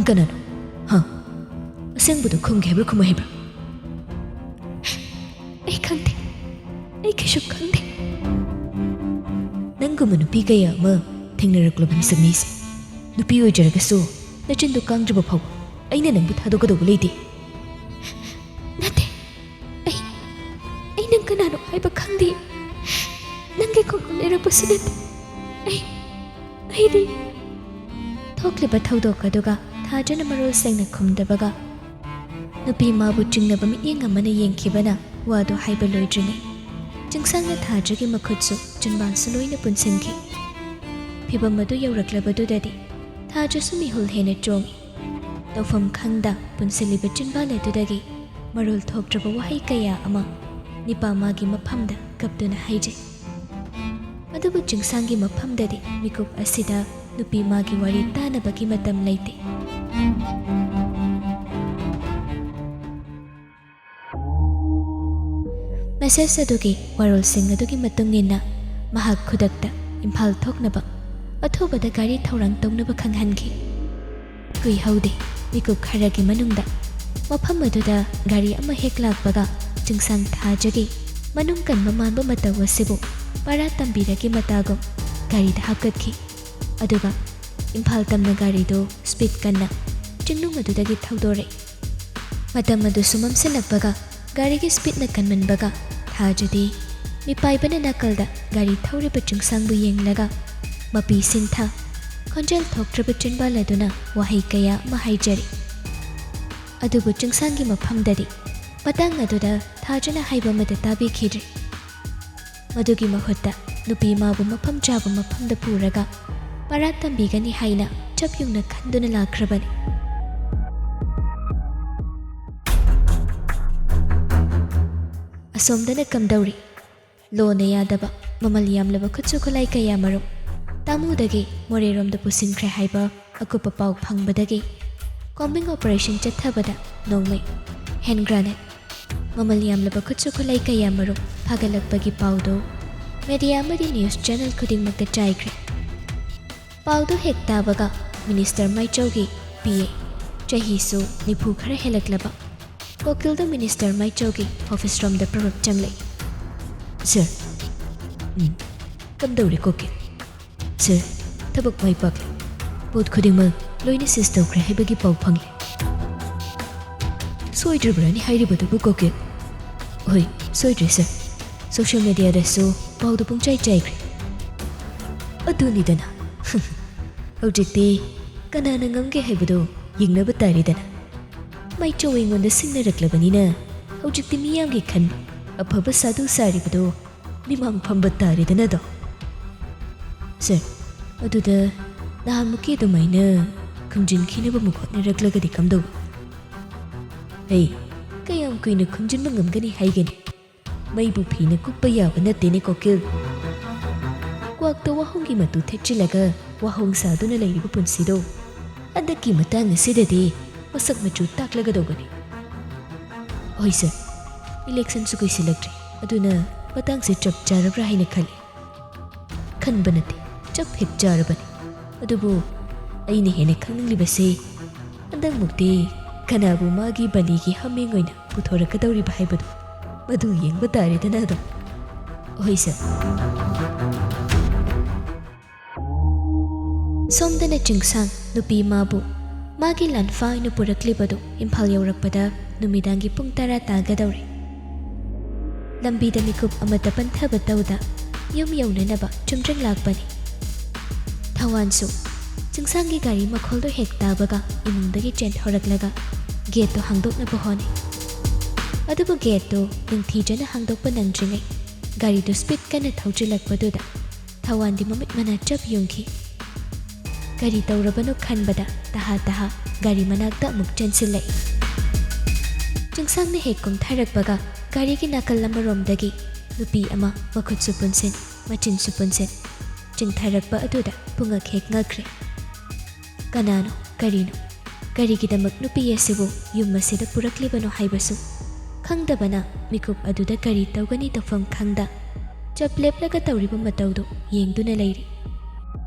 kanano? Ha? Asengbudo khumge hebra khuma hebra? Ai khangde. Ai kishu khangde. Nanguma nupi kaya ama thengnaraklaba misaknise. Nupi oijaragasu nachindu kangdraba phaw. Aina nangbu thadokadaba leite. Nate. Ai nang kanano haiba khangde. Nange khongol erapasi nate. Ai Thokliba thawdok aduga thajana marol sengna khumdabaga nupi mabu chingnaba miyeng amana yengkhibana wado haiba loidringai chingsangna thajagi makhutsu chinbansu loina punsinki phibam adu yauraklabadudadi thajasu mihul hena chongi tawfam khangda punsiliba chinban adudagi marol thokdraba wahai kaya ama nipa magi maphamda kapduna haijai adubu chingsangi maphamdadi mikup asida nupi magi wari tanabagi matam leite message adugi warol sing adugi matungina mahak khudakta imphal thoknaba athobada gari thaurang tongnaba khanghanki kui haude mikup kharagi manungda mafam aduda gari ama hek lakbaga chingsang thajagi manung kan mamanba matawasibu para tambiragi matagom gari da hapkatki aduga imphal tamna gari do speed kanna chinglung adudagi thaudore matam adu sumam selakbaga gari gi speed na kanmanbaga thajadi mi paibana nakalda gari thauriba chingsangbu yenglaga mapi singtha khonjel thoktraba chinba laduna wahai kaya ma haijari adubu chingsangi maphamdadi patang aduda thajana haiba mata tabi khidri madugi mahutta nupi mabu mafam chabu mafamda puraga para tambigani haina chabyungna khanduna lakrabani asomdana kamdauri lona yadaba mamal yamlaba khutsu khulai kaya marum tamudagi moreromda pusinkhre haiba akupa pau phangbadagi combing operation chathabada nongmai hand grenade mamal yamlaba khutsu khulai kaya marum phagalakpagi paudo media amadi news channel khudingmakta chaikre paudo hek tabaga minister maichaugi pa chahisu nipu khara helaklaba kokilda minister maichaugi office room da prorap changlei sir kamdauri kokil sir thabak mai pakle pot khudingma loina sister khra hebagi pau phangle soidribrani hairibadu bu kokil oi soidri sir social media da so paudo pungchai chaikre aduni dana hojikti kanana ngamge hebado yingnaba taridana mai chowingonda singnaraklabanina hojikti miyamgi khan afaba sadu saribado mimang phamba taridana do sir aduda nahamuki dumaina khumjin khinaba mukhotni raklagadi kamdo hey kayam kuina khumjin ngamgani haigani mai bu phina kuppa yaba natene kokil kwakta wahongi matu thechchilaga wahong saduna leiribu punsido adaki matang asidadi masak machu taklaga dogani oi sir election su kai select aduna patang se chap charabra haina khale khanba nate chap hek charabani adubu aine hene khanglibase andang mukti kanabu magi baligi hamingoina puthoraka dawri bhaibadu madu yengba tare dana do oi sir somdana chingsang nupi mabu magi lanfa inu puraklibadu imphal yaurakpada numidangi pung 10 tagadawre lambida mikup amata panthaba tawda yum yaunanaba chumjang lakpani thawansu chingsangi gari makholdo hek tabaga imungdagi chen thoraklaga gate to hangdoknaba honi adubu gate to ningthijana hangdokpa nangdringai gari to speed kana thauchilakpaduda thawandi mamit mana chap yungki gari taurabano khanbada taha gari manakta muk chensilai chingsangna hekum tharakbaga gari gi nakal lamaromdagi nupi ama makhut supunsen machin supunsen ching tharakba aduda punga khek ngakre kanano gari gi damak nupi yasibu yummasida puraklibano haibasu khangdabana mikup aduda gari tawgani tafam khangda chapleplaga tawriba matawdo yengduna leiri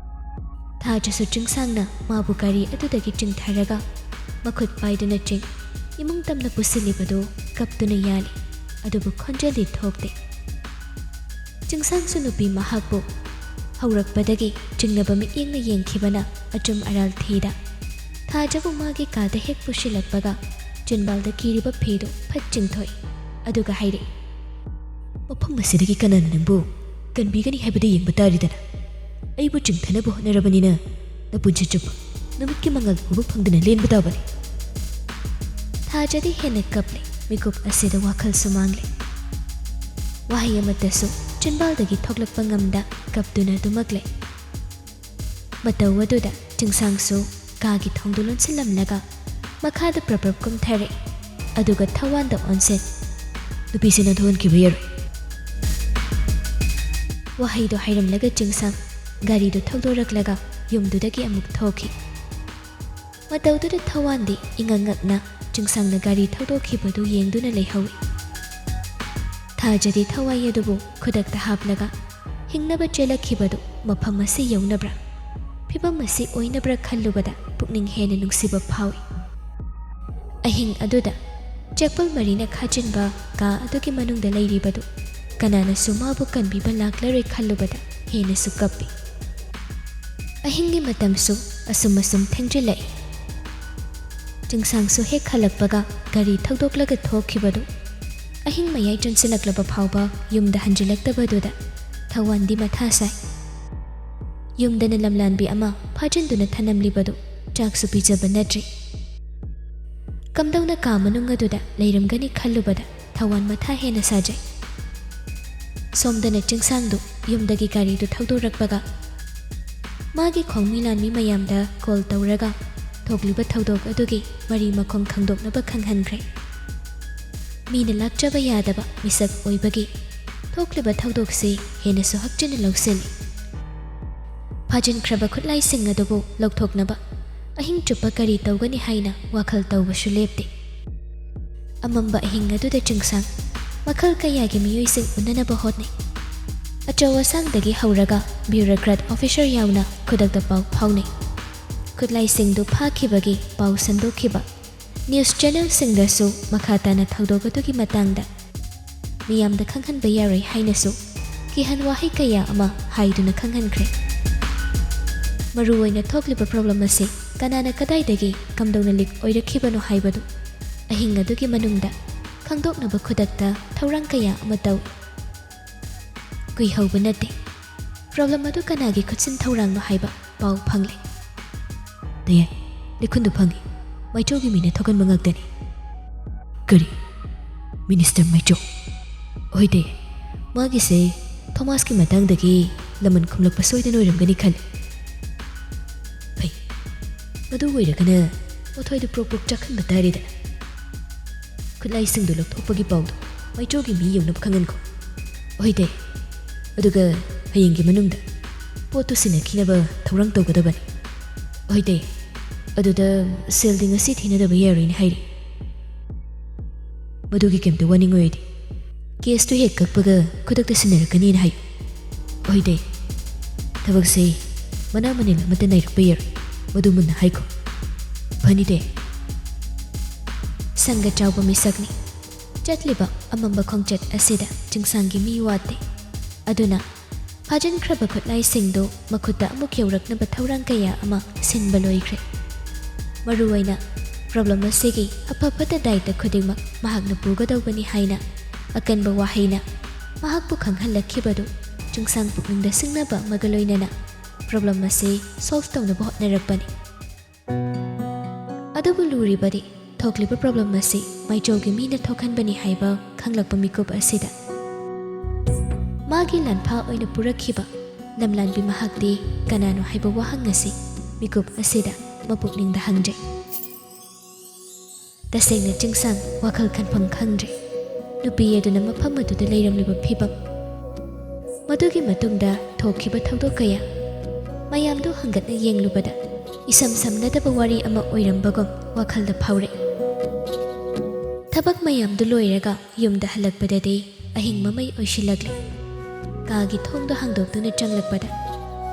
thajasu chingsangna mabu gari adudagi chingtharaga ꯃꯈꯨꯠ ꯄꯥꯏꯗꯨꯅ ꯆꯤꯡ ꯏꯃꯨꯡ ꯇꯝꯅ ꯄꯨꯁꯤꯜꯂꯤꯕꯗꯨ ꯀꯞꯇꯨꯅ ꯌꯥꯜꯂꯤ ꯑꯗꯨꯕꯨ ꯈꯣꯟꯖꯦꯜꯗꯤ ꯊꯣꯛꯇꯦ ꯆꯤꯡꯁꯥꯡꯁꯨ ꯅꯨꯄꯤ ꯃꯍꯥꯛꯄꯨ ꯍꯧꯔꯛꯄꯗꯒꯤ ꯆꯤꯡꯅꯕ ꯃꯤꯠꯌꯦꯡꯅ ꯌꯦꯡꯈꯤꯕꯅ ꯑꯆꯨꯝ ꯑꯔꯥꯜ ꯊꯤꯗ ꯊꯥꯖꯕꯨ ꯃꯥꯒꯤ ꯀꯥꯗ ꯍꯦꯛ ꯄꯨꯁꯤꯜꯂꯛꯄꯒ ꯆꯤꯟꯕꯥꯜꯗ ꯀꯤꯔꯤꯕ ꯐꯤꯗꯨ ꯐꯠ ꯆꯤꯡꯊꯣꯛꯏ ꯑꯗꯨꯒ ꯍꯥꯏꯔꯛꯏ ꯃꯐꯝ ꯑꯁꯤꯗꯒꯤ ꯀꯅꯥꯅ ꯅꯪꯕꯨ ꯀꯟꯕꯤꯒꯅꯤ ꯍꯥꯏꯕꯗ ꯌꯦꯡꯕ ꯇꯥꯔꯤꯗꯅ ꯑꯩꯕꯨ ꯆꯤꯡꯊꯅꯕ ꯍꯣꯠꯅꯔꯕꯅꯤꯅ ꯅꯄꯨꯟꯁꯤ ꯆꯨꯞꯄ ꯅꯨꯃꯤꯠꯀꯤ ꯃꯉꯥꯜ ꯎꯕ ꯐꯪꯗꯅ ꯂꯦꯟꯕ ꯇꯥꯕꯅꯤ ꯊꯥꯖꯗꯤ ꯍꯦꯟꯅ ꯀꯞꯂꯤ ꯃꯤꯀꯨꯞ ꯑꯁꯤꯗ ꯋꯥꯈꯜꯁꯨ ꯃꯥꯡꯂꯤ ꯋꯥꯍꯩ ꯑꯃꯠꯇꯁꯨ ꯆꯤꯟꯕꯥꯜꯗꯒꯤ ꯊꯣꯛꯂꯛꯄ ꯉꯝꯗ ꯀꯞꯇꯨꯅ ꯑꯗꯨꯃꯛ ꯂꯩ ꯃꯇꯧ ꯑꯗꯨꯗ ꯆꯤꯡꯁꯥꯡꯁꯨ ꯀꯥꯒꯤ ꯊꯣꯡꯗꯨ ꯂꯣꯟꯁꯤꯜꯂꯝꯂꯒ ꯃꯈꯥꯗ ꯄ꯭ꯔꯞ ꯀꯨꯝꯊꯔꯛꯏ ꯑꯗꯨꯒ ꯊꯋꯥꯟꯗ ꯑꯣꯟꯁꯤꯟ ꯅꯨꯄꯤꯁꯤ ꯅꯥꯟꯊꯣꯛꯍꯟꯈꯤꯕ ꯌꯥꯔꯣꯏ ꯋꯥꯍꯩꯗꯣ ꯍꯥꯏꯔꯝꯂꯒ ꯆꯤꯡꯁꯥꯡ ꯒꯥꯔꯤꯗꯨ ꯊꯧꯗꯣꯔꯛꯂꯒ ꯌꯨꯝꯗꯨꯗꯒꯤ ꯑꯃꯨꯛ ꯊꯣꯛꯈꯤ ꯃꯇꯧꯗꯨꯗ ꯊꯋꯥꯟꯗꯤ ꯏꯉꯛꯉꯛꯅ ꯆꯤꯡꯁꯥꯡꯅ ꯒꯥꯔꯤ ꯊꯧꯗꯣꯛꯈꯤꯕꯗꯨ ꯌꯦꯡꯗꯨꯅ ꯂꯩꯍꯧꯏ ꯊꯥꯖꯗꯤ ꯊꯋꯥꯏ ꯑꯗꯨꯕꯨ ꯈꯨꯗꯛꯇ ꯍꯥꯞꯂꯒ ꯍꯤꯡꯅꯕ ꯆꯦꯜꯂꯛꯈꯤꯕꯗꯨ ꯃꯐꯝ ꯑꯁꯤ ꯌꯧꯅꯕ꯭ꯔꯥ ꯐꯤꯕꯝ ꯑꯁꯤ ꯑꯣꯏꯅꯕ꯭ꯔꯥ ꯈꯜꯂꯨꯕꯗ ꯄꯨꯛꯅꯤꯡ ꯍꯦꯟꯅ ꯅꯨꯡꯁꯤꯕ ꯐꯥꯎꯏ ꯑꯍꯤꯡ ꯑꯗꯨꯗ ꯆꯦꯛꯄꯜ ꯃꯔꯤꯅ ꯈꯥꯖꯤꯟꯕ ꯀꯥ ꯑꯗꯨꯒꯤ ꯃꯅꯨꯡꯗ ꯂꯩꯔꯤꯕꯗꯨ ꯀꯅꯥꯅꯁꯨ ꯃꯥꯕꯨ ꯀꯟꯕꯤꯕ ꯂꯥꯛꯂꯔꯣꯏ ꯈꯜꯂꯨꯕꯗ ꯍꯦꯟꯅꯁꯨ ꯀꯞꯄꯤ ꯑꯍꯤꯡꯒꯤ ꯃꯇꯝꯁꯨ ꯑꯁꯨꯝ ꯊꯦꯡꯖꯤꯜꯂꯛꯏ ꯆꯤꯡꯁꯥꯡꯁꯨ ꯍꯦꯛ ꯍꯜꯂꯛꯄꯒ ꯒꯥꯔꯤ ꯊꯧꯗꯣꯛꯂꯒ ꯊꯣꯛꯈꯤꯕꯗꯨ ꯑꯍꯤꯡ ꯃꯌꯥꯏ ꯆꯪꯁꯤꯜꯂꯛꯂꯕ ꯐꯥꯎꯕ ꯌꯨꯝꯗ ꯍꯟꯖꯤꯜꯂꯛꯇꯕꯗꯨꯗ ꯊꯋꯥꯟꯗꯤ ꯃꯊꯥ ꯁꯥꯏ ꯌꯨꯝꯗꯅ ꯂꯝꯂꯥꯟꯕꯤ ꯑꯃ ꯐꯥꯖꯤꯟꯗꯨꯅ ꯊꯅꯝꯂꯤꯕꯗꯨ ꯆꯥꯛꯁꯨ ꯄꯤꯖꯕ ꯅꯠꯇ꯭ꯔꯤ ꯀꯝꯗꯧꯅ ꯀꯥ ꯃꯅꯨꯡ ꯑꯗꯨꯗ ꯂꯩꯔꯝꯒꯅꯤ ꯈꯜꯂꯨꯕꯗ ꯊꯋꯥꯟ ꯃꯊꯥ ꯍꯦꯟꯅ ꯁꯥꯖꯩ ꯁꯣꯝꯗꯅ ꯆꯤꯡꯁꯥꯡꯗꯨ ꯌꯨꯝꯗꯒꯤ ꯒꯥꯔꯤꯗꯨ ꯊꯧꯗꯣꯔꯛꯄꯒ ꯃꯥꯒꯤ ꯈꯣꯡꯃꯤ ꯂꯥꯟꯃꯤ ꯃꯌꯥꯝꯗ ꯀꯣꯜ ꯇꯧꯔꯒ ꯊꯣꯛꯂꯤꯕ ꯊꯧꯗꯣꯛ ꯑꯗꯨꯒꯤ ꯃꯔꯤ ꯃꯈꯣꯡ ꯈꯪꯗꯣꯛꯅꯕ ꯈꯪꯍꯟꯈ꯭ꯔꯦ ꯃꯤꯅ ꯂꯥꯛꯆꯕ ꯌꯥꯗꯕ ꯃꯤꯁꯛ ꯑꯣꯏꯕꯒꯤ ꯊꯣꯛꯂꯤꯕ ꯊꯧꯗꯣꯛꯁꯤ ꯍꯦꯟꯅꯁꯨ ꯍꯛꯆꯤꯟꯅ ꯂꯧꯁꯤꯜꯂꯤ ꯐꯥꯖꯤꯟꯈ꯭ꯔꯕ ꯈꯨꯠꯂꯥꯏꯁꯤꯡ ꯑꯗꯨꯕు ꯂꯧꯊꯣꯛꯅꯕ ꯑꯍꯤꯡ ꯆꯨꯞꯄ ꯀꯔꯤ ꯇꯧꯒꯅꯤ ꯍꯥꯏꯅ ꯋꯥꯈꯜ ꯇꯧꯕꯁꯨ ꯂꯦꯞꯇꯦ ꯑꯃꯝꯕ ꯑꯍꯤꯡ ꯑꯗꯨꯗ ꯆꯤꯡꯁꯥꯡ ꯃꯈꯜ ꯀꯌꯥꯒꯤ ꯃꯤꯑꯣꯏꯁꯤꯡ ꯎꯅꯅꯕ ꯍꯣꯠꯅꯩ ꯑꯆꯧ ꯑꯁꯥꯡꯗꯒꯤ ꯍꯧꯔꯒ ꯕ꯭ꯌꯨꯔꯣꯀ꯭ꯔꯥꯠ ꯑꯣꯐꯤꯁꯔ ꯌꯥꯎꯅ ꯈꯨꯗꯛꯇ ꯄꯥꯎ ꯐꯥꯎꯅꯩ ꯈꯨꯠꯂꯥꯏꯁꯤꯡꯗꯨ ꯐꯥꯈꯤꯕꯒꯤ ꯄꯥꯎ ꯁꯟꯗꯣꯛꯈꯤꯕ ꯅ꯭ꯌꯨꯁ ꯆꯦꯅꯦꯜꯁꯤꯡꯗꯁꯨ ꯃꯈꯥ ꯇꯥꯅ ꯊꯧꯗꯣꯛ ꯑꯗꯨꯒꯤ ꯃꯇꯥꯡꯗ ꯃꯤꯌꯥꯝꯗ ꯈꯪꯍꯟꯕ ꯌꯥꯔꯣꯏ ꯍꯥꯏꯅꯁꯨ ꯀꯤꯍꯟ ꯋꯥꯍꯩ ꯀꯌꯥ ꯑꯃ ꯍꯥꯏꯗꯨꯅ ꯈꯪꯍꯟꯈ꯭ꯔꯦ ꯃꯔꯨꯑꯣꯏꯅ ꯊꯣꯛꯂꯤꯕ ꯄ꯭ꯔꯣꯕ꯭ꯂꯦꯝ ꯑꯁꯤ ꯀꯅꯥꯅ ꯀꯗꯥꯏꯗꯒꯤ ꯀꯝꯗꯧꯅ ꯂꯤꯛ ꯑꯣꯏꯔꯛꯈꯤꯕꯅꯣ ꯍꯥꯏꯕꯗꯨ ꯑꯍꯤꯡ ꯑꯗꯨꯒꯤ ꯃꯅꯨꯡꯗ ꯈꯪꯗꯣꯛꯅꯕ ꯈꯨꯗꯛꯇ ꯊꯧꯔꯥꯡ ꯀꯌꯥ ꯑꯃ ꯇꯧꯏ ꯀꯨꯏꯍꯧꯕ ꯅꯠꯇꯦ ꯄ꯭ꯔꯣꯕ꯭ꯂꯦꯝ ꯑꯗꯨ ꯀꯅꯥꯒꯤ ꯈꯨꯠꯁꯤꯟ ꯊꯧꯔꯥꯡꯅꯣ ꯍꯥꯏꯕ ꯄꯥꯎ ꯐꯪꯂꯦ ꯗꯌꯥꯏ ꯂꯤꯈꯨꯟꯗꯨ ꯐꯪꯏ ꯃꯩꯆꯧꯒꯤ ꯃꯤꯅ ꯊꯣꯛꯍꯟꯕ ꯉꯥꯛꯇꯅꯤ ꯀꯔꯤ ꯃꯤꯅꯤꯁꯇꯔ ꯃꯩꯆꯧ ꯍꯣꯏ ꯗꯌꯥꯏ ꯃꯥꯒꯤꯁꯦ ꯊꯣꯃꯥꯁꯀꯤ ꯃꯇꯥꯡꯗꯒꯤ ꯂꯃꯟ ꯈꯨꯝꯂꯛꯄ ꯁꯣꯏꯗꯅ ꯑꯣꯏꯔꯝꯒꯅꯤ ꯈꯜꯂꯤ ꯐꯩ ꯃꯗꯨ ꯑꯣꯏꯔꯒꯅ ꯃꯊꯣꯏꯗ ꯄ꯭ꯔꯣꯛ ꯆꯥꯛꯍꯟꯕ ꯇꯥꯔꯦꯗꯅ ꯈꯨꯠꯂꯥꯏꯁꯤꯡꯗꯨ ꯂꯧꯊꯣꯛꯄꯒꯤ ꯄꯥꯎꯗꯨ ꯃꯩꯆꯧꯒꯤ ꯃꯤ ꯌꯧꯅꯕ ꯈꯪꯍꯟꯈꯣ ꯍꯣꯏ ꯗꯌꯥꯏ ꯑꯗꯨꯒ ꯍꯌꯦꯡꯒꯤ ꯃꯅꯨꯡꯗ ꯄꯣꯠꯇꯨ ꯁꯤꯟꯅꯈꯤꯅꯕ ꯊꯧꯔꯥꯡ ꯇꯧꯒꯗꯕꯅꯤ ꯍꯣꯏ ꯗꯌꯥꯏ ꯑꯗꯨꯗ ꯁꯦꯜꯗꯤ ꯉꯁꯤ ꯊꯤꯅꯗꯕ ꯌꯥꯔꯣꯏꯅ ꯍꯥꯏꯔꯤ ꯃꯗꯨꯒꯤ ꯀꯩꯝꯇ ꯋꯥꯅꯤꯡꯉꯣꯏꯗꯤ ꯀꯦꯁꯇꯨ ꯍꯦꯛ ꯀꯛꯄꯒ ꯈꯨꯗꯛꯇ ꯁꯤꯟꯅꯔꯛꯀꯅꯤꯅ ꯍꯥꯏꯌꯨ ꯍꯣꯏ ꯗꯌꯥꯏ ꯊꯕꯛꯁꯦ ꯃꯅꯥ ꯃꯅꯤꯜ ꯑꯃꯠꯇ ꯅꯥꯏꯔꯛꯄ ꯌꯥꯔꯣꯏ ꯃꯗꯨ ꯃꯨꯟꯅ ꯍꯥꯏꯈꯣ ꯐꯅꯤ ꯗꯌꯥꯏ ꯁꯪꯒ ꯆꯥꯎꯕ ꯃꯤꯁꯛꯅꯤ ꯆꯠꯂꯤꯕ ꯑꯃꯝꯕ ꯈꯣꯡꯆꯠ ꯑꯁꯤꯗ ꯆꯤꯡꯁꯥꯡꯒꯤ ꯃꯤ ꯋꯥꯠꯇꯦ ꯑꯗꯨꯅ ꯐꯥꯖꯤꯟꯈ꯭ꯔꯕ ꯈꯨꯠꯂꯥꯏꯁꯤꯡꯗꯨ ꯃꯈꯨꯠꯇ ꯑꯃꯨꯛ ꯌꯧꯔꯛꯅꯕ ꯊꯧꯔꯥꯡ ꯀꯌꯥ ꯑꯃ ꯁꯤꯟꯕ ꯂꯣꯏꯈ꯭ꯔꯦ ꯃꯔꯨꯑꯣꯏꯅ ꯄ꯭ꯔꯣꯕ꯭ꯂꯦꯝ ꯑꯁꯤꯒꯤ ꯑꯐ ꯐꯠꯇ ꯗꯥꯏꯇ ꯈꯨꯗꯤꯡꯃꯛ ꯃꯍꯥꯛꯅ ꯄꯨꯒꯗꯧꯕꯅꯤ ꯍꯥꯏꯅ ꯑꯀꯟꯕ ꯋꯥꯍꯩꯅ ꯃꯍꯥꯛꯄꯨ ꯈꯪꯍꯜꯂꯛꯈꯤꯕꯗꯨ ꯆꯤꯡꯁꯥꯡ ꯄꯨꯛꯅꯤꯡꯗ ꯁꯤꯡꯅꯕ ꯑꯃꯒ ꯂꯣꯏꯅꯅ ꯄ꯭ꯔꯣꯕ꯭ꯂꯦꯝ ꯑꯁꯤ ꯁꯣꯜꯚ ꯇꯧꯅꯕ ꯍꯣꯠꯅꯔꯛꯄꯅꯤ ꯑꯗꯨꯕꯨ ꯂꯨꯔꯤꯕꯗꯤ ꯊꯣꯛꯂꯤꯕ ꯄ꯭ꯔꯣꯕ꯭ꯂꯦꯝ ꯑꯁꯤ ꯃꯩꯆꯧꯒꯤ ꯃꯤꯅ ꯊꯣꯛꯍꯟꯕꯅꯤ ꯍꯥꯏꯕ ꯈꯪꯂꯛꯄ ꯃꯤꯀꯨꯞ ꯑꯁꯤꯗ ꯃꯥꯒꯤ ꯂꯥꯟꯐꯥ ꯑꯣꯏꯅ ꯄꯨꯔꯛꯈꯤꯕ ꯂꯝꯂꯥꯟꯕꯤ ꯃꯍꯥꯛꯇꯤ ꯀꯅꯥꯅꯣ ꯍꯥꯏꯕ ꯋꯥꯍꯪ ꯑꯁꯤ ꯃꯤꯀꯨꯞ ꯑꯁꯤꯗ ꯃꯄꯨꯛꯅꯤꯡꯗ ꯍꯪꯖꯩ ꯇꯁꯦꯡꯅ ꯆꯤꯡꯁꯥꯡ ꯋꯥꯈꯜ ꯈꯟꯐꯝ ꯈꯪꯗ꯭ꯔꯦ ꯅꯨꯄꯤ ꯑꯗꯨꯅ ꯃꯐꯝ ꯑꯗꯨꯗ ꯂꯩꯔꯝꯂꯤꯕ ꯐꯤꯕꯝ ꯃꯗꯨꯒꯤ ꯃꯇꯨꯡꯗ ꯊꯣꯛꯈꯤꯕ ꯊꯧꯗꯣꯛ ꯀꯌꯥ ꯃꯌꯥꯝꯗꯨ ꯍꯪꯒꯠꯅ ꯌꯦꯡꯂꯨꯕꯗ ꯏꯁꯝ ꯁꯝꯅꯗꯕ ꯋꯥꯔꯤ ꯑꯃ ꯑꯣꯏꯔꯝꯕꯒꯨꯝ ꯋꯥꯈꯜꯗ ꯐꯥꯎꯔꯛꯏ ꯊꯕꯛ ꯃꯌꯥꯝꯗꯨ ꯂꯣꯏꯔꯒ ꯌꯨꯝꯗ ꯍꯜꯂꯛꯄꯗꯗꯤ ꯑꯍꯤꯡ ꯃꯃꯩ ꯑꯣꯏꯁꯤꯜꯂꯛꯂꯤ ꯀꯥꯒꯤ ꯊꯣꯡꯗꯣ ꯍꯥꯡꯗꯣꯛꯇꯨꯅ ꯆꯪꯂꯛꯄꯗ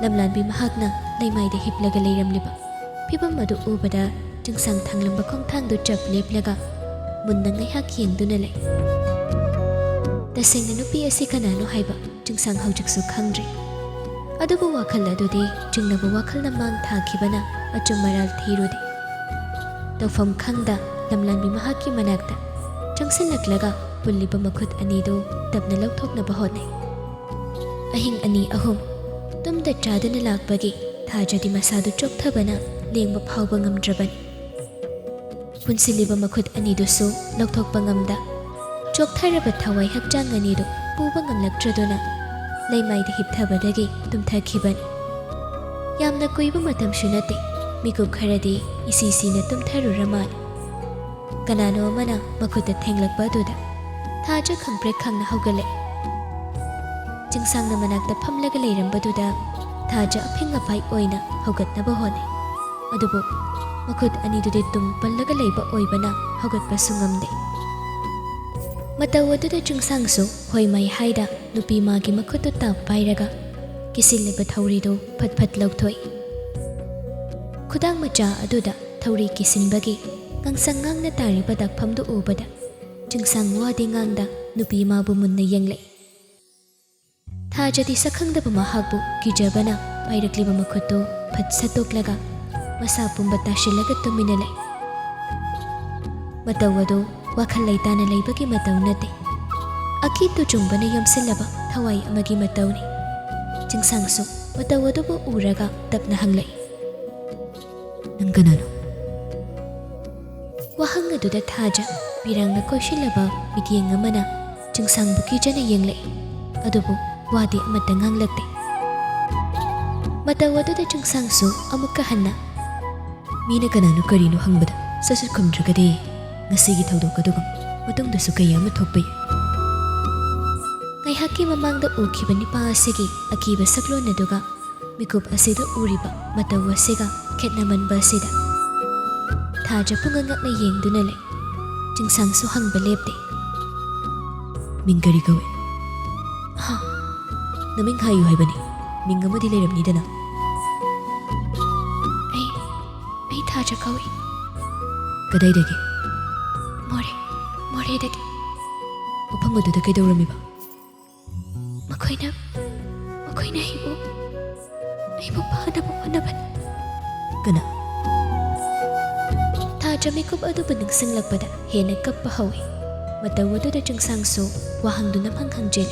ꯂꯝꯂꯥꯟꯕꯤ ꯃꯍꯥꯛꯅ ꯂꯩꯃꯥꯏꯗ ꯍꯤꯞꯂꯒ ꯂꯩꯔꯝꯂꯤꯕ ꯐꯤꯕꯝ ꯑꯗꯨ ꯎꯕꯗ จึงสั่งทางลำบากของทางดูจับเล็บแล้วก็มุนนังไงฮักเขียงดูนั่นแหละแต่เสียงนั้นปีอาศัยขนาดน้อยบ่จึงสั่งเขาจากสุขังรีอดูบัวขันละดูดีจึงนับว่าขันละมังทาขีบนะอาจุมาราลทีรูดีแต่ฟอมขังดาลำลันบิมหากิมานักดาจังสินหลักละก็บุลลีบมาขุดอันนี้ดูดับในโลกทกนบหดเนี่ยหิงอันนี้อาหุมตุ้มแต่จ่าดินหลักบกิถ้าจะดิมาซาดูจกเธอบ้านะเลี้ยงบ่เผาบังงำจบันพุนสิลีบมาขุดอันนี้ดูสู้โลกทกบังงำดาจกไทยระเบิดทวายหักจ้างอันนี้ดูปูบังงำหลักจระโดนะเลยไม่ได้หิบเธอบ้าได้กี่ตุ้มเธอขีบันยามนักกุยบ่มาทำชุนติมีกุบคาราดีอีซีซีนะตุ้มเธอรู้ระมันกันนาโนมานะมาขุดแต่แทงหลักบ้าดูดาถ้าจะขังเปรกขังนะเขากะเลยจึงสั่งนำมานักแต่พัมละกะเลยรำบ้าดูดาถ้าจะเพ่งกับไปโอยนะเขากัดนะบ่หอนเนี่ยอดูบุมาขุดอันนี้ดูดิตุ้มปันละกะเลยบ่โอยบ้านะเขากัดประสุงงำเดมาตาวดูดาจึงสั่งสูหอยไม่ให้ดานุปีมากิมาขุดตัวตาไประกะกิสิลเลยบ่ทาวรีดูพัดพัดเล่าถอยขุดังมาจ่าอดูดาทาวรีกิสินบกิงังสังงังนะตาริบดักพัมดูโอบดาจึงสั่งว่าดีงังดานุปีมาบุมุนในยังเลยถ้าจะที่สักครั้งเดบมาหักบุกิจบันะไปรักลีบมาขุดโตพัดสะตกละกะมาสาปุ่มบัตาชิลละกะตุมินเลยมาตาวดูว่าขันไลตานะไลบกิมาตาวนัดเดอาคิดตุจุงบันยอมสิลละบะทวายอมากิมาตาวนี่จึงสั่งสุมาตาวดูบุอูระกะดับนะหังเลยนังกันนะว่าหังกะดูดัดท่าจะปีรังนักก็ชิลละบะมิที่ยังมันนะจึงสั่งบุกิจะในยังเลยอดูบุว่าดีมาดังหังเล็กเดมาตาวดูดัดจึงสั่งสุอามุกกะหันนะมีนักกันนุกรีนุหังบดสัสคมจุกเดงาซีกิเท่าดอกกระดูกมาต้องดูสุกยามาทบไปไงฮักกี้มามังดอูคิบันนิปาเสกิอากีบสักโลนดูกะมิกุบอาศัยดอูริบะมาตาวเสกะแค่นามันบาเสดะถ้าจะพุ่งงักในเยงดูนั่นแหละจึงสั่งสุหังเบลเบเดมิงกะริกาวฮะน้ำมิงหาอยู่ให้บันนี่มิงก็ไม่ได้เลยแบบนี้เด้นะไอ้ท่าจะเขาอีกก็ได้เด็กมอเรเด็กอุปมาดูตะเกียดรมีบ่มาคุยนะให้บุบ้านะบันกันนะถ้าจะไม่คบดูบันหนึ่งสิ่งหลักบัดเห็นกับบ่าวมาแต่ว่าดูได้จึงสั่งสูว่าหังดูน้ำหังเจน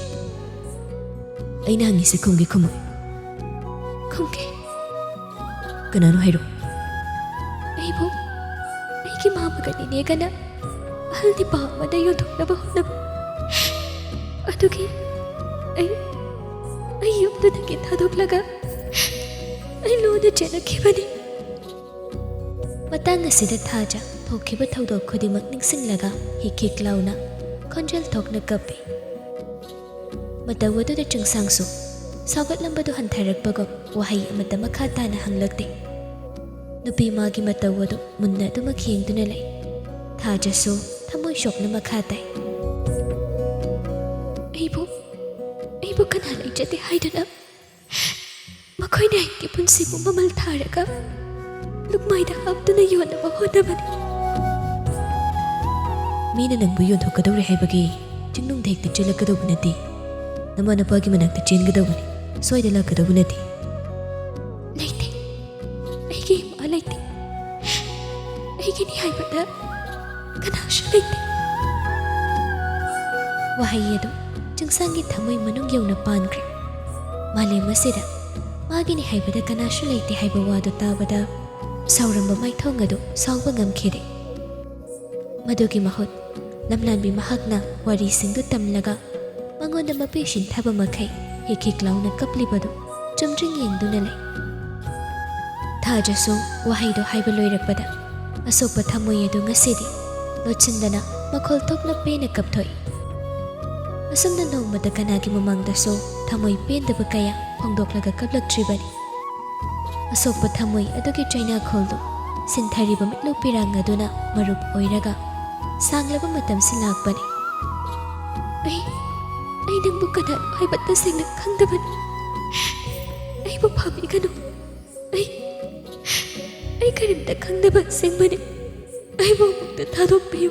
ไอ้นางนี่สิคงเกขโมยกันนะน้องให้รู้ไอ้บุไอ้กี่มาบักนี่เนี่ยกันนะฮัลที่ป่ามาได้ยอดถูกนะบ่าวนะอะดูกี่ไอ้ยุบดูตะกี้ท่าถูกละกะไอ้รู้นะเจนกี่บันนี่มาตั้งเสียดท่าจะพกขี้บัดเท่าดอกคดีมักนิ่งสิ่งละกะฮิคิกเล่านะคอนเจลทอกนะกับไปมาแต่ว่าดูได้จึงสั่งสุสาวกัดลำบากดูหันไทยรักบกว่าให้มาแต่มาฆ่าตานะหังเลิกเดนุปีมากิมาแต่ว่าดูมุนนะดูมาเคียงดูนั่นเลยถ้าจะสู้ทำมวยฉกนะมาฆ่าตายไอ้บุขนาดไหนจะได้ให้ดูนะมาค่อยไหนกี่ปุ่นสิบุมามัลทาระกับลูกไม้ดาบดูนายอนนะว่าหัวหน้ามันมีนั่นหนังบุยนถูกกระโดดให้บกีจึงนุ่งเด็กติดเจลกระโดดนาทีน้ำมันปากิมันนักติดเจนกระโดดนี่สวยเดลกระโดดนาทีไล่ติไอ้กี่มาไล่ติไอ้กี่นี่ให้บัดนะกันหาช่วยไล่ติว่าให้ยดูจึงสร้างกิจทำให้มนุษย์ยาวนับปานกรีมาเลยมาเสียดมากินให้บัดกันหาช่วยไล่ติให้บัวดูตาบัดสาวรำบ่ไม่ท่องกระดูสาวบ่งามเขดมาดูกิมาหดลำลานบิมาหักนะวารีสิงดูตำละกะมังวนดมาเปชินทับมาไข่ฮิคิกเล่านะกับลิบดูจมจึงยิงดูนั่นเลยถ้าจะสู้ว่าให้ดูให้บลอยรักบัดอสุปธรรมวยดูงาเสดีลดชินดานะมาคอลทกนับเป็นกับถอยอสมดันเอามาตะกันอากิมามังดาโซทำมวยเป็นดับกายพองดอกละกะกับลักทรีบันีอสุปธรรมวยอดุกิใจนาคอลดูสินทารีบมิลูปิรังอดูนะมารุปโอยระกะสร้างแล้วก็มาทำสิลากบันีไอ้นังบุกกระดาษให้บัตรเสียงนักขังตะบันไอ้บุพามีกันหนูไอ้กระ ꯀꯔꯤꯝꯇ ꯈꯪꯗꯕ ꯑꯁꯦꯡꯕꯅꯤ ꯑꯩꯕꯨ ꯑꯃꯨꯛꯇ ꯊꯥꯗꯣꯛꯄꯤꯌꯨ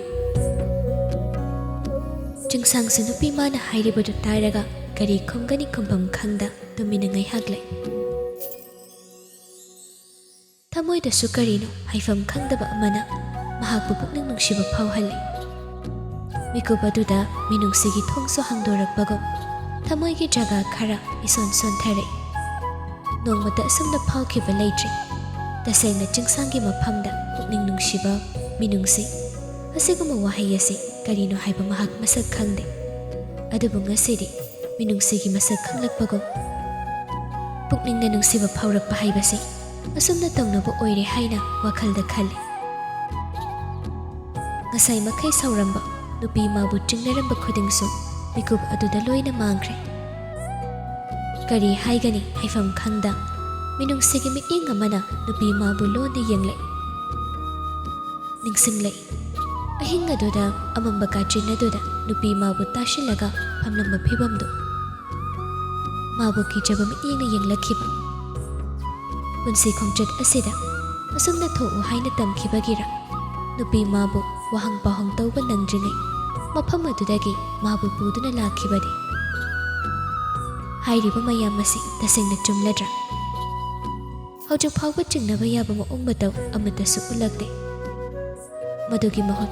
ꯆꯤꯡꯁꯥꯡꯁꯨ ꯅꯨꯄꯤ ꯃꯥꯅ ꯍꯥꯏꯔꯤꯕꯗꯨ ꯇꯥꯔꯒ ꯀꯔꯤ ꯈꯨꯝꯒꯅꯤ ꯈꯨꯝꯐꯝ ꯈꯪꯗ ꯇꯨꯃꯤꯟꯅ ꯉꯥꯏꯍꯥꯛ ꯂꯩ ꯊꯃꯣꯏꯗꯁꯨ ꯀꯔꯤꯅꯣ ꯍꯥꯏꯐꯝ ꯈꯪꯗꯕ ꯑꯃꯅ ꯃꯍꯥꯛꯄꯨ ꯄꯨꯛꯅꯤꯡ ꯅꯨꯡꯁꯤꯕ ꯐꯥꯎꯍꯜꯂꯤ ꯃꯤꯀꯨꯞ ꯑꯗꯨꯗ ꯃꯤꯅꯨꯡꯁꯤꯒꯤ ꯊꯣꯡꯁꯨ ꯍꯥꯡꯗꯣꯔꯛꯄꯒꯨꯝ ꯊꯃꯣꯏꯒꯤ ꯖꯒꯥ ꯈꯔ ꯏꯁꯣꯟ ꯁꯣꯟꯊꯔꯛꯏ ꯅꯣꯡꯃꯇ ꯑꯁꯨꯝꯅ ꯐꯥꯎꯈꯤꯕ ꯂꯩꯇ꯭ꯔꯤ ꯇꯁꯦꯡꯅ ꯆꯤꯡꯁꯥꯡꯒꯤ ꯃꯐꯝꯗ ꯄꯨꯛꯅꯤꯡ ꯅꯨꯡꯁꯤꯕ ꯃꯤꯅꯨꯡꯁꯤ ꯑꯁꯤꯒꯨꯝꯕ ꯋꯥꯍꯩ ꯑꯁꯤ ꯀꯔꯤꯅꯣ ꯍꯥꯏꯕ ꯃꯍꯥꯛ ꯃꯁꯛ ꯈꯪꯗꯦ ꯑꯗꯨꯕꯨ ꯉꯁꯤꯗꯤ ꯃꯤꯅꯨꯡꯁꯤꯒꯤ ꯃꯁꯛ ꯈꯪꯂꯛꯄꯒꯨꯝ ꯄꯨꯛꯅꯤꯡꯅ ꯅꯨꯡꯁꯤꯕ ꯐꯥꯎꯔꯛꯄ ꯍꯥꯏꯕꯁꯤ ꯑꯁꯨꯝꯅ ꯇꯧꯅꯕ ꯑꯣꯏꯔꯦ ꯍꯥꯏꯅ ꯋꯥꯈꯜꯗ ꯈꯜꯂꯤ ꯉꯁꯥꯏ ꯃꯈꯩ ꯁꯥꯎꯔꯝꯕ ꯅꯨꯄꯤ ꯃꯥꯕꯨ ꯆꯤꯡꯅꯔꯝꯕ ꯈꯨꯗꯤꯡꯁꯨ ꯃꯤꯀꯨꯞ ꯑꯗꯨꯗ ꯂꯣꯏꯅ ꯃꯥꯡꯈ꯭ꯔꯦ ꯀꯔꯤ ꯍꯥꯏꯒꯅꯤ ꯍꯥꯏꯐꯝ ꯈꯪꯗ ꯃꯤꯅꯨꯡꯁꯤꯒꯤ ꯃꯤꯠꯌꯦꯡ ꯑꯃꯅ ꯅꯨꯄꯤ ꯃꯥꯕꯨ ꯂꯣꯟꯅ ꯌꯦꯡꯂꯛꯏ ꯅꯤꯡꯁꯤꯡꯂꯛꯏ ꯑꯍꯤꯡ ꯑꯗꯨꯗ ꯑꯃꯝꯕ ꯀꯥꯆꯤꯟ ꯑꯗꯨꯗ ꯅꯨꯄꯤ ꯃꯥꯕꯨ ꯇꯥꯁꯤꯜꯂꯒ ꯐꯝꯂꯝꯕ ꯐꯤꯕꯝꯗꯨ ꯃꯥꯕꯨ ꯀꯤꯖꯕ ꯃꯤꯠꯌꯦꯡꯅ ꯌꯦꯡꯂꯛꯈꯤꯕ ꯄꯨꯟꯁꯤ ꯈꯣꯡꯆꯠ ꯑꯁꯤꯗ ꯑꯁꯨꯝꯅ ꯊꯣꯛꯎ ꯍꯥꯏꯅ ꯇꯝꯈꯤꯕꯒꯤꯔ ꯅꯨꯄꯤ ꯃꯥꯕꯨ ꯋꯥꯍꯪ ꯄꯥꯎꯍꯪ ꯇꯧꯕ ꯅꯪꯗ꯭ꯔꯤꯉꯩ ꯃꯐꯝ ꯑꯗꯨꯗꯒꯤ ꯃꯥꯕꯨ ꯄꯨꯗꯨꯅ ꯂꯥꯛꯈꯤꯕꯅꯤ ꯍꯥꯏꯔꯤꯕ ꯃꯌꯥꯝ ꯑꯁꯤ ꯇꯁꯦꯡꯅ ꯆꯨꯝꯂꯗ꯭ꯔꯥ ꯍꯧꯖꯤꯛ ꯐꯥꯎꯕ ꯆꯤꯡꯅꯕ ꯌꯥꯕ ꯃꯑꯣꯡ ꯃꯇꯧ ꯑꯃꯠꯇꯁꯨ ꯎꯠꯂꯛꯇꯦ ꯃꯗꯨꯒꯤ ꯃꯍꯨꯠ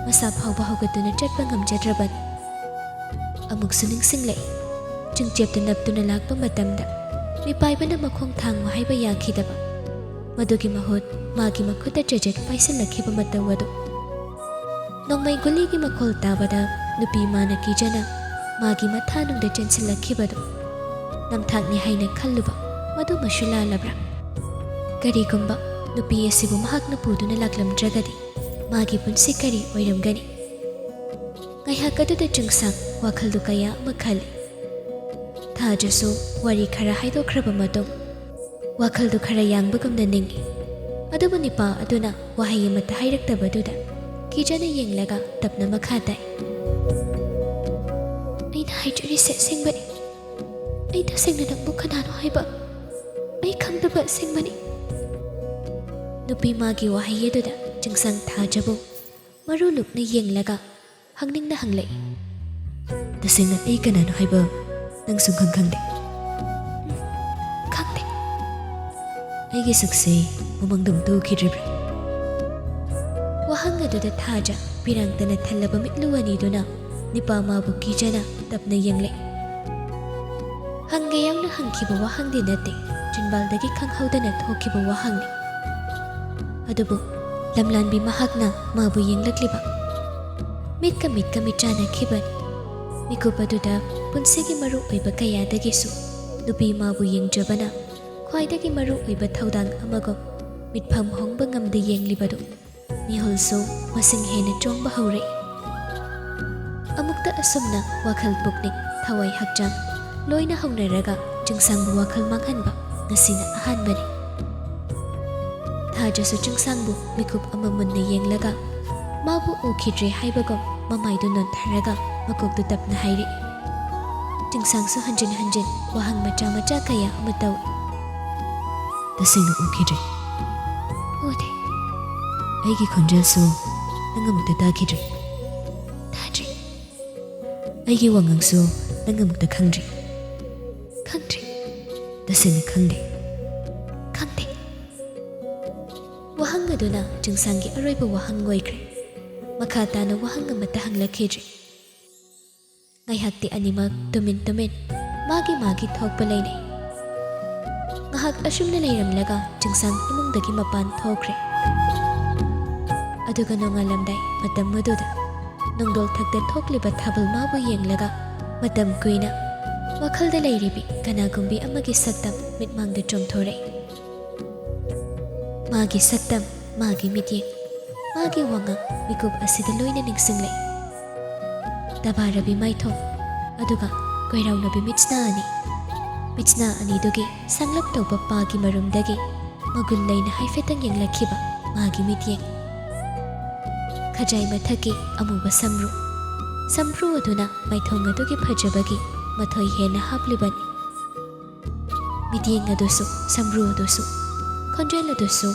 ꯃꯁꯥ ꯐꯥꯎꯕ ꯍꯧꯒꯠꯇꯨꯅ ꯆꯠꯄ ꯉꯝꯖꯗ꯭ꯔꯕꯅꯤ ꯑꯃꯨꯛꯁꯨ ꯅꯤꯡꯁꯤꯡꯂꯛꯏ ꯆꯤꯡꯆꯦꯞꯇ ꯅꯞꯇꯨꯅ ꯂꯥꯛꯄ ꯃꯇꯝꯗ ꯃꯤꯄꯥꯏꯕꯅ ꯃꯈꯣꯡ ꯊꯥꯡꯉꯨ ꯍꯥꯏꯕ ꯌꯥꯈꯤꯗꯕ ꯃꯗꯨꯒꯤ ꯃꯍꯨꯠ ꯃꯥꯒꯤ ꯃꯈꯨꯠꯇ ꯆꯦꯖꯦꯠ ꯄꯥꯏꯁꯤꯜꯂꯛꯈꯤꯕ ꯃꯇꯧ ꯑꯗꯨ ꯅꯣꯡꯃꯩ ꯒꯨꯂꯤꯒꯤ ꯃꯈꯣꯜ ꯇꯥꯕꯗ ꯅꯨꯄꯤ ꯃꯥꯅ ꯀꯤꯖꯅ ꯃꯥꯒꯤ ꯃꯊꯥꯅꯨꯡꯗ ꯆꯦꯟꯁꯤꯜꯂꯛꯈꯤꯕꯗꯨ ꯅꯝꯊꯥꯛꯅꯤ ꯍꯥꯏꯅ ꯈꯜꯂꯨꯕ ꯃꯗꯨꯃꯁꯨ ꯂꯥꯜꯂꯕ꯭ꯔꯥ ꯀꯔꯤꯒꯨꯝꯕ ꯅꯨꯄꯤ ꯑꯁꯤꯕꯨ ꯃꯍꯥꯛꯅ ꯄꯨꯗꯨꯅ ꯂꯥꯛꯂꯝꯗ꯭ꯔꯒꯗꯤ ꯃꯥꯒꯤ ꯄꯨꯟꯁꯤ ꯀꯔꯤ ꯑꯣꯏꯔꯝꯒꯅꯤ ꯉꯥꯏꯍꯥꯛ ꯑꯗꯨꯗ ꯆꯤꯡꯁꯥꯡ ꯋꯥꯈꯜꯗꯨ ꯀꯌꯥ ꯑꯃ ꯈꯜꯂꯤ ꯊꯥꯖꯁꯨ ꯋꯥꯔꯤ ꯈꯔ ꯍꯥꯏꯗꯣꯛꯈ꯭ꯔꯕ ꯃꯇꯨꯡ ꯋꯥꯈꯜꯗꯨ ꯈꯔ ꯌꯥꯡꯕꯒꯨꯝꯅ ꯅꯤꯡꯏ ꯑꯗꯨꯕꯨ ꯅꯤꯄꯥ ꯑꯗꯨꯅ ꯋꯥꯍꯩ ꯑꯃꯠꯇ ꯍꯥꯏꯔꯛꯇꯕꯗꯨꯗ ꯀꯤꯖꯅ ꯌꯦꯡꯂꯒ ꯇꯞꯅ ꯃꯈꯥ ꯇꯥꯏ ꯑꯩꯅ ꯍꯥꯏꯖꯔꯤꯁꯦ ꯑꯁꯦꯡꯕꯅꯤ ꯑꯩ ꯇꯁꯦꯡꯅ ꯅꯪꯕꯨ ꯀꯅꯥꯅꯣ ꯍꯥꯏꯕ ꯑꯩ ꯈꯪꯗꯕ ꯑꯁꯦꯡꯕꯅꯤ ꯅꯨꯄꯤ ꯃꯥꯒꯤ ꯋꯥꯍꯩ ꯑꯗꯨꯗ ꯆꯤꯡꯁꯥꯡ ꯊꯥꯖꯕꯨ ꯃꯔꯨ ꯂꯨꯛꯅ ꯌꯦꯡꯂꯒ ꯍꯪꯅꯤꯡꯅ ꯍꯪꯂꯛꯏ ꯇꯁꯦꯡꯅ ꯑꯩ ꯀꯅꯥꯅꯣ ꯍꯥꯏꯕ ꯅꯪ ꯁꯨꯡꯈꯪ ꯈꯪꯗꯦ ꯈꯪꯗꯦ ꯑꯩꯒꯤ ꯁꯛꯁꯦ ꯃꯃꯥꯡꯗ ꯑꯃꯨꯛꯇ ꯎꯈꯤꯗ꯭ꯔꯤꯕ꯭ꯔꯥ ꯋꯥꯍꯪ ꯑꯗꯨꯗ ꯊꯥꯖ ꯄꯤꯔꯥꯡꯇꯅ ꯊꯜꯂꯕ ꯃꯤꯠꯂꯨ ꯑꯅꯤꯗꯨꯅ ꯅꯤꯄꯥ ꯃꯥꯕꯨ ꯀꯤꯖꯅ ꯇꯞꯅ ꯌꯦꯡꯂꯛꯏ ꯍꯪꯒꯦ ꯌꯥꯎꯅ ꯍꯪꯈꯤꯕ ꯋꯥꯍꯪꯗꯤ ꯅꯠꯇꯦ ꯆꯤꯟꯕꯥꯜꯗꯒꯤ ꯈꯪꯍꯧꯗꯅ ꯊꯣꯛꯈꯤꯕ ꯋꯥꯍꯪꯅꯤ ꯑꯗꯨꯕꯨ ꯂꯝꯂꯥꯟꯕꯤ ꯃꯍꯥꯛꯅ ꯃꯥꯕꯨ ꯌꯦꯡꯂꯛꯂꯤꯕ ꯃꯤꯠꯀ ꯃꯤꯠꯆꯥꯅꯈꯤꯕꯅꯤ ꯃꯤꯀꯨꯞ ꯑꯗꯨꯗ ꯄꯨꯟꯁꯤꯒꯤ ꯃꯔꯨ ꯑꯣꯏꯕ ꯀꯌꯥꯗꯒꯤꯁꯨ ꯅꯨꯄꯤ ꯃꯥꯕꯨ ꯌꯦꯡꯖꯕꯅ ꯈ꯭ꯋꯥꯏꯗꯒꯤ ꯃꯔꯨ ꯑꯣꯏꯕ ꯊꯧꯗꯥꯡ ꯑꯃꯒꯨꯝ ꯃꯤꯠꯐꯝ ꯍꯣꯡꯕ ꯉꯝꯗ ꯌꯦꯡꯂꯤꯕꯗꯨ ꯃꯤꯍꯨꯜꯁꯨ ꯃꯁꯤꯡ ꯍꯦꯟꯅ ꯆꯣꯡꯕ ꯍꯧꯔꯛꯏ ꯑꯃꯨꯛꯇ ꯑꯁꯨꯝꯅ ꯋꯥꯈꯜ ꯄꯨꯛꯅꯤꯡ ꯊꯋꯥꯏ ꯍꯛꯆꯥꯡ ꯂꯣꯏꯅ ꯍꯧꯅꯔꯒ ꯆꯤꯡꯁꯥꯡꯕꯨ ꯋꯥꯈꯜ ꯃꯥꯡꯍꯟꯕ ꯉꯁꯤꯅ ꯑꯍꯥꯟꯕꯅꯤ ꯊꯥꯖꯁꯨ ꯆꯤꯡꯁꯥꯡꯕꯨ ꯃꯤꯀꯨꯞ ꯑꯃ ꯃꯨꯟꯅ ꯌꯦꯡꯂꯒ ꯃꯥꯕꯨ ꯎꯈꯤꯗ꯭ꯔꯦ ꯍꯥꯏꯕꯒꯨꯝ ꯃꯃꯥꯏꯗꯨ ꯅꯣꯟꯊꯔꯒ ꯃꯀꯣꯛꯇꯨ ꯇꯞꯅ ꯍꯥꯏꯔꯛꯏ ꯆꯤꯡꯁꯥꯡꯁꯨ ꯍꯟꯖꯤꯟ ꯍꯟꯖꯤꯟ ꯋꯥꯍꯪ ꯃꯆꯥ ꯃꯆꯥ ꯀꯌꯥ ꯑꯃ ꯇꯧꯏ ꯇꯁꯦꯡꯅ ꯎꯈꯤꯗ꯭ꯔꯦ ꯎꯗꯦ ꯑꯩꯒꯤ ꯈꯣꯟꯖꯦꯜꯁꯨ ꯅꯪ ꯑꯃꯨꯛꯇ ꯇꯥꯈꯤꯗ꯭ꯔꯤ ꯇꯥꯗ꯭ꯔꯤ ꯑꯩꯒꯤ ꯋꯥꯉꯥꯡꯁꯨ ꯅꯪ ꯑꯃꯨꯛꯇ ꯈꯪꯗ꯭ꯔꯤ ꯈꯪꯗ꯭ꯔꯤ ꯇꯁꯦꯡꯅ ꯈꯪꯗꯦ ꯈꯪꯗꯦ ꯋꯥꯍꯪ ꯑꯗꯨꯅ ꯆꯤꯡꯁꯥꯡꯒꯤ ꯑꯔꯣꯏꯕ ꯋꯥꯍꯪ ꯑꯣꯏꯈ꯭ꯔꯦ ꯃꯈꯥ ꯇꯥꯅ ꯋꯥꯍꯪ ꯑꯃꯠꯇ ꯍꯪꯂꯛꯈꯤꯗ꯭ꯔꯤ ꯉꯥꯏꯍꯥꯛꯇꯤ ꯑꯅꯤꯃꯛ ꯇꯨꯃꯤꯟ ꯃꯥꯒꯤ ꯊꯣꯛꯄ ꯂꯩꯅꯩ ꯉꯥꯏꯍꯥꯛ ꯑꯁꯨꯝꯅ ꯂꯩꯔꯝꯂꯒ ꯆꯤꯡꯁꯥꯡ ꯏꯃꯨꯡꯗꯒꯤ ꯃꯄꯥꯟ ꯊꯣꯛꯈ꯭ꯔꯦ ꯑꯗꯨꯒ ꯅꯣꯡꯉꯥꯜꯂꯝꯗꯥꯏ ꯃꯇꯝ ꯑꯗꯨꯗ ꯅꯣꯡꯗꯣꯜ ꯊꯛꯇ ꯊꯣꯛꯂꯤꯕ ꯊꯥꯕꯜ ꯃꯥꯕꯨ ꯌꯦꯡꯂꯒ ꯃꯇꯝ ꯀꯨꯏꯅ ꯋꯥꯈꯜꯗ ꯂꯩꯔꯤꯕꯤ ꯀꯅꯥꯒꯨꯝꯕꯤ ꯑꯃꯒꯤ ꯁꯛꯇꯝ ꯃꯤꯠꯃꯥꯡꯗ ꯆꯣꯡꯊꯣꯔꯛꯏ ꯃꯥꯒꯤ ꯁꯛꯇꯝ ꯃꯥꯒꯤ ꯃꯤꯠꯌꯦꯡ ꯃꯥꯒꯤ ꯋꯥꯉꯥꯡ ꯃꯤꯀꯨꯞ ꯑꯁꯤꯗ ꯂꯣꯏꯅ ꯅꯤꯡꯁꯤꯡꯂꯛꯏ ꯇꯕꯥꯔꯕꯤ ꯃꯥꯏꯊꯣꯡ ꯑꯗꯨꯒ ꯀꯣꯏꯔꯥꯎꯅꯕꯤ ꯃꯤꯠꯁꯅꯥ ꯑꯅꯤꯗꯨꯒꯤ ꯁꯪꯂꯞ ꯇꯧꯕ ꯄꯥꯒꯤ ꯃꯔꯨꯝꯗꯒꯤ ꯃꯒꯨꯟ ꯂꯩꯅ ꯍꯥꯏꯐꯦꯠꯇꯪ ꯌꯦꯡꯂꯛꯈꯤꯕ ꯃꯥꯒꯤ ꯃꯤꯠꯌꯦꯡ ꯈꯖꯥꯏ ꯃꯊꯛꯀꯤ ꯑꯃꯨꯕ ꯁꯝꯕ꯭ꯔꯨ ꯑꯗꯨꯅ ꯃꯥꯏꯊꯣꯡ ꯑꯗꯨꯒꯤ ꯐꯖꯕꯒꯤ ꯃꯊꯣꯏ ꯍꯦꯟꯅ ꯍꯥꯞꯂꯤꯕꯅꯤ ꯃꯤꯠꯌꯦꯡ ꯑꯗꯨꯁꯨ ꯁꯝꯕ꯭ꯔꯨ ꯑꯗꯨꯁꯨ ꯈꯣꯟꯖꯦꯜ ꯑꯗꯨꯁꯨ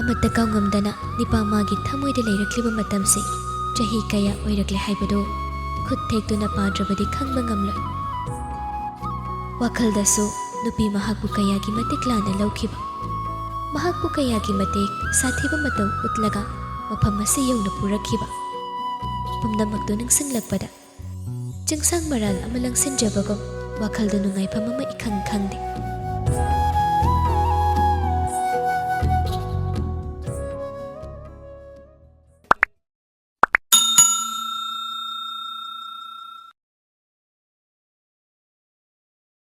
ꯑꯃꯠꯇ ꯀꯥꯎꯉꯝꯗꯅ ꯅꯤꯄꯥꯃꯥꯒꯤ ꯊꯃꯣꯏꯗ ꯂꯩꯔꯛꯂꯤꯕ ꯃꯇꯝꯁꯤ ꯆꯍꯤ ꯀꯌꯥ ꯑꯣꯏꯔꯛꯂꯦ ꯍꯥꯏꯕꯗꯨ ꯈꯨꯠ ꯊꯦꯛꯇꯨꯅ ꯄꯥꯗ꯭ꯔꯕꯗꯤ ꯈꯪꯕ ꯉꯝꯂꯣꯏ꯫ ꯋꯥꯈꯜꯗꯁꯨ ꯅꯨꯄꯤ ꯃꯍꯥꯛꯄꯨ ꯀꯌꯥꯒꯤ ꯃꯇꯤꯛ ꯂꯥꯟꯅ ꯂꯧꯈꯤꯕ, ꯃꯍꯥꯛꯄꯨ ꯀꯌꯥꯒꯤ ꯃꯇꯤꯛ ꯁꯥꯊꯤꯕ ꯃꯇꯧ ꯎꯠꯂꯒ ꯃꯐꯝ ꯑꯁꯤ ꯌꯧꯅ ꯄꯨꯔꯛꯈꯤꯕ ꯄꯨꯝꯅꯃꯛꯇꯨ ꯅꯤꯡꯁꯤꯡꯂꯛꯄꯗ ꯆꯤꯡꯁꯥꯡ ꯃꯔꯥꯜ ꯑꯃ ꯂꯪꯁꯤꯟꯖꯕꯒꯨꯝ ꯋꯥꯈꯜꯗ ꯅꯨꯡꯉꯥꯏꯐꯝ ꯑꯃ ꯏꯈꯪ ꯈꯪꯗꯦ꯫